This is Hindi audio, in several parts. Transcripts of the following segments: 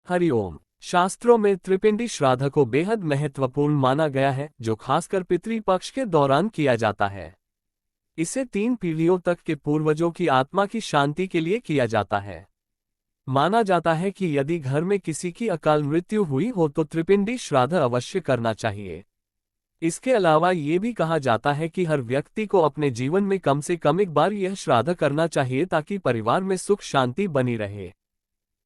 हरिओम। शास्त्रों में त्रिपिंडी श्राद्ध को बेहद महत्वपूर्ण माना गया है, जो खासकर पितृपक्ष के दौरान किया जाता है। इसे 3 पीढ़ियों तक के पूर्वजों की आत्मा की शांति के लिए किया जाता है। माना जाता है कि यदि घर में किसी की अकाल मृत्यु हुई हो तो त्रिपिंडी श्राद्ध अवश्य करना चाहिए। इसके अलावा ये भी कहा जाता है कि हर व्यक्ति को अपने जीवन में कम से कम एक बार यह श्राद्ध करना चाहिए ताकि परिवार में सुख शांति बनी रहे।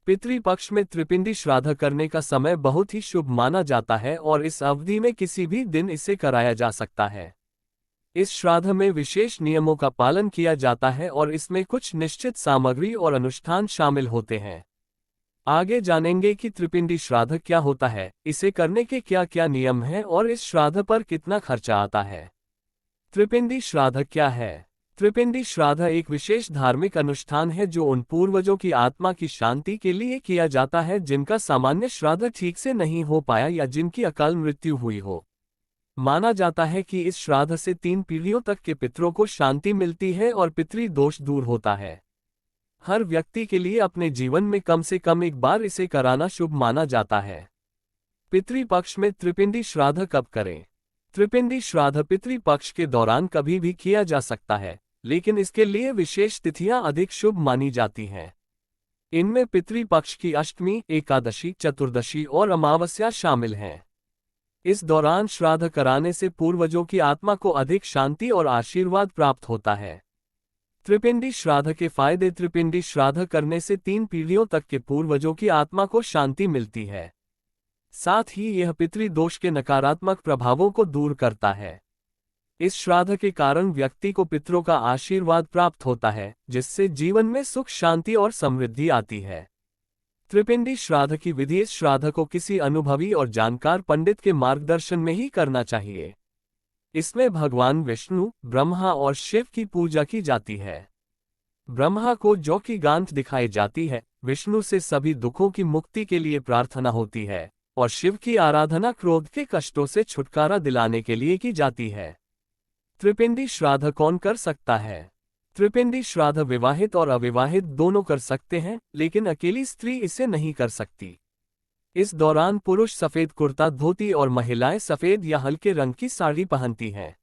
पितृपक्ष में त्रिपिंडी श्राद्ध करने का समय बहुत ही शुभ माना जाता है और इस अवधि में किसी भी दिन इसे कराया जा सकता है। इस श्राद्ध में विशेष नियमों का पालन किया जाता है और इसमें कुछ निश्चित सामग्री और अनुष्ठान शामिल होते हैं। आगे जानेंगे कि त्रिपिंडी श्राद्ध क्या होता है, इसे करने के क्या क्या नियम हैं और इस श्राद्ध पर कितना खर्चा आता है। त्रिपिंडी श्राद्ध क्या है? त्रिपिंडी श्राद्ध एक विशेष धार्मिक अनुष्ठान है जो उन पूर्वजों की आत्मा की शांति के लिए किया जाता है जिनका सामान्य श्राद्ध ठीक से नहीं हो पाया या जिनकी अकाल मृत्यु हुई हो। माना जाता है कि इस श्राद्ध से 3 पीढ़ियों तक के पितरों को शांति मिलती है और पितृ दोष दूर होता है। हर व्यक्ति के लिए अपने जीवन में कम से कम एक बार इसे कराना शुभ माना जाता है। पितृपक्ष में त्रिपिंडी श्राद्ध कब करें? त्रिपिंडी श्राद्ध पितृपक्ष के दौरान कभी भी किया जा सकता है, लेकिन इसके लिए विशेष तिथियां अधिक शुभ मानी जाती हैं। इनमें पितृपक्ष की अष्टमी, एकादशी, चतुर्दशी और अमावस्या शामिल हैं। इस दौरान श्राद्ध कराने से पूर्वजों की आत्मा को अधिक शांति और आशीर्वाद प्राप्त होता है। त्रिपिंडी श्राद्ध के फायदे। त्रिपिंडी श्राद्ध करने से 3 पीढ़ियों तक के पूर्वजों की आत्मा को शांति मिलती है। साथ ही यह पितृदोष के नकारात्मक प्रभावों को दूर करता है। इस श्राद्ध के कारण व्यक्ति को पितरों का आशीर्वाद प्राप्त होता है, जिससे जीवन में सुख शांति और समृद्धि आती है। त्रिपिंडी श्राद्ध की विधि। इस श्राद्ध को किसी अनुभवी और जानकार पंडित के मार्गदर्शन में ही करना चाहिए। इसमें भगवान विष्णु, ब्रह्मा और शिव की पूजा की जाती है। ब्रह्मा को जौ की गांठ दिखाई जाती है, विष्णु से सभी दुखों की मुक्ति के लिए प्रार्थना होती है और शिव की आराधना क्रोध के कष्टों से छुटकारा दिलाने के लिए की जाती है। त्रिपिंडी श्राद्ध कौन कर सकता है? त्रिपिंडी श्राद्ध विवाहित और अविवाहित दोनों कर सकते हैं, लेकिन अकेली स्त्री इसे नहीं कर सकती। इस दौरान पुरुष सफेद कुर्ता धोती और महिलाएं सफेद या हल्के रंग की साड़ी पहनती हैं।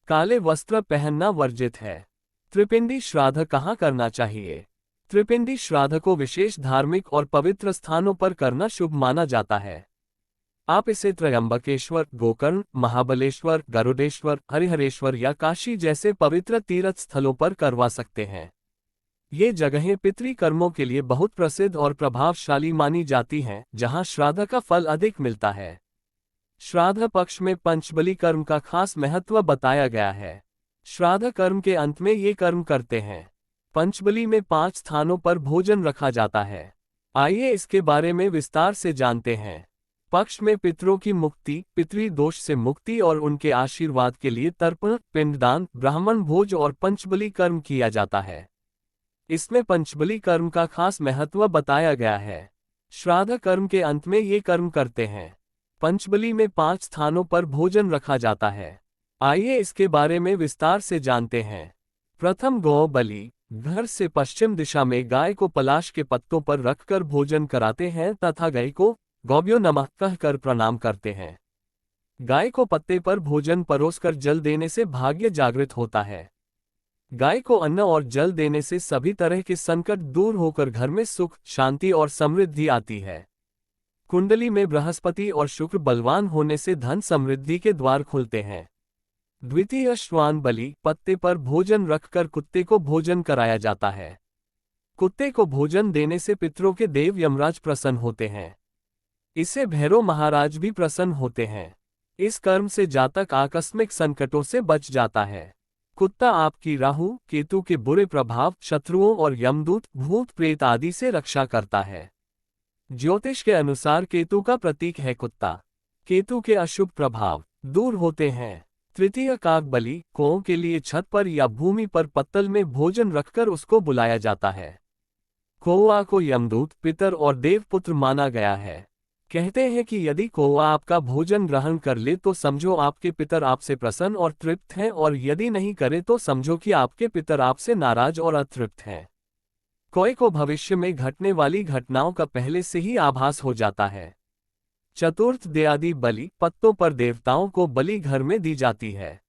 काले वस्त्र पहनना वर्जित है। त्रिपिंडी श्राद्ध कहाँ करना चाहिए? त्रिपिंडी श्राद्ध को विशेष धार्मिक और पवित्र स्थानों पर करना शुभ माना जाता है। आप इसे त्रयंबकेश्वर, गोकर्ण, महाबलेश्वर, गरुडेश्वर, हरिहरेश्वर या काशी जैसे पवित्र तीर्थ स्थलों पर करवा सकते हैं। ये जगहें पितृकर्मों के लिए बहुत प्रसिद्ध और प्रभावशाली मानी जाती हैं, जहां श्राद्ध का फल अधिक मिलता है। श्राद्ध पक्ष में पंचबली कर्म का खास महत्व बताया गया है। श्राद्ध कर्म के अंत में ये कर्म करते हैं। पंचबली में 5 स्थानों पर भोजन रखा जाता है। आइए इसके बारे में विस्तार से जानते हैं। पक्ष में पितरों की मुक्ति, पितृदोष से मुक्ति और उनके आशीर्वाद के लिए तर्पण, पिंडदान, ब्राह्मण भोज और पंचबली कर्म किया जाता है। इसमें पंचबली कर्म का खास महत्व बताया गया है। श्राद्ध कर्म के अंत में ये कर्म करते हैं। पंचबली में 5 स्थानों पर भोजन रखा जाता है। आइए इसके बारे में विस्तार से जानते हैं। प्रथम गौ बलि। घर से पश्चिम दिशा में गाय को पलाश के पत्तों पर रखकर भोजन कराते हैं तथा गाय को गौभ्यो नमः कहकर प्रणाम करते हैं। गाय को पत्ते पर भोजन परोसकर जल देने से भाग्य जागृत होता है। गाय को अन्न और जल देने से सभी तरह के संकट दूर होकर घर में सुख, शांति और समृद्धि आती है। कुंडली में बृहस्पति और शुक्र बलवान होने से धन समृद्धि के द्वार खुलते हैं। द्वितीय श्वान बलि। पत्ते पर भोजन रखकर कुत्ते को भोजन कराया जाता है। कुत्ते को भोजन देने से पितरों के देव यमराज प्रसन्न होते हैं। इससे भैरव महाराज भी प्रसन्न होते हैं। इस कर्म से जातक आकस्मिक संकटों से बच जाता है। कुत्ता आपकी राहु, केतु के बुरे प्रभाव, शत्रुओं और यमदूत, भूत प्रेत आदि से रक्षा करता है। ज्योतिष के अनुसार केतु का प्रतीक है कुत्ता। केतु के अशुभ प्रभाव दूर होते हैं। तृतीय काक बलि। कौओं के लिए छत पर या भूमि पर पत्तल में भोजन रखकर उसको बुलाया जाता है। कौआ को यमदूत, पितर और देवपुत्र माना गया है। कहते हैं कि यदि कौआ आपका भोजन ग्रहण कर ले तो समझो आपके पितर आपसे प्रसन्न और तृप्त हैं, और यदि नहीं करे तो समझो कि आपके पितर आपसे नाराज और अतृप्त हैं। कोई को भविष्य में घटने वाली घटनाओं का पहले से ही आभास हो जाता है। चतुर्थ देयादी बलि, पत्तों पर देवताओं को बलि घर में दी जाती है।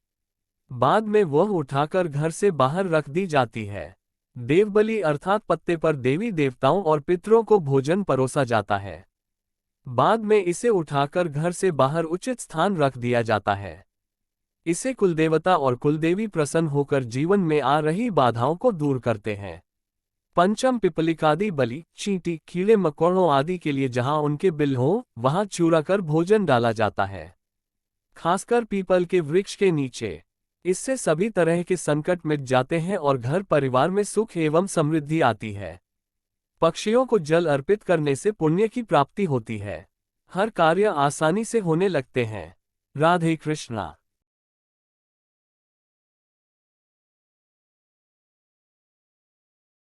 बाद में वह उठाकर घर से बाहर रख दी जाती है। देवबलि अर्थात पत्ते पर देवी देवताओं और पितरों को भोजन परोसा जाता है। बाद में इसे उठाकर घर से बाहर उचित स्थान रख दिया जाता है। इसे कुलदेवता और कुलदेवी प्रसन्न होकर जीवन में आ रही बाधाओं को दूर करते हैं। पंचम पिपलिकादि बलि, चींटी, कीड़े मकोड़ों आदि के लिए जहां उनके बिल हो, वहां चूरा कर भोजन डाला जाता है, खासकर पीपल के वृक्ष के नीचे। इससे सभी तरह के संकट मिट जाते हैं और घर परिवार में सुख एवं समृद्धि आती है। पक्षियों को जल अर्पित करने से पुण्य की प्राप्ति होती है। हर कार्य आसानी से होने लगते हैं। राधे कृष्णा।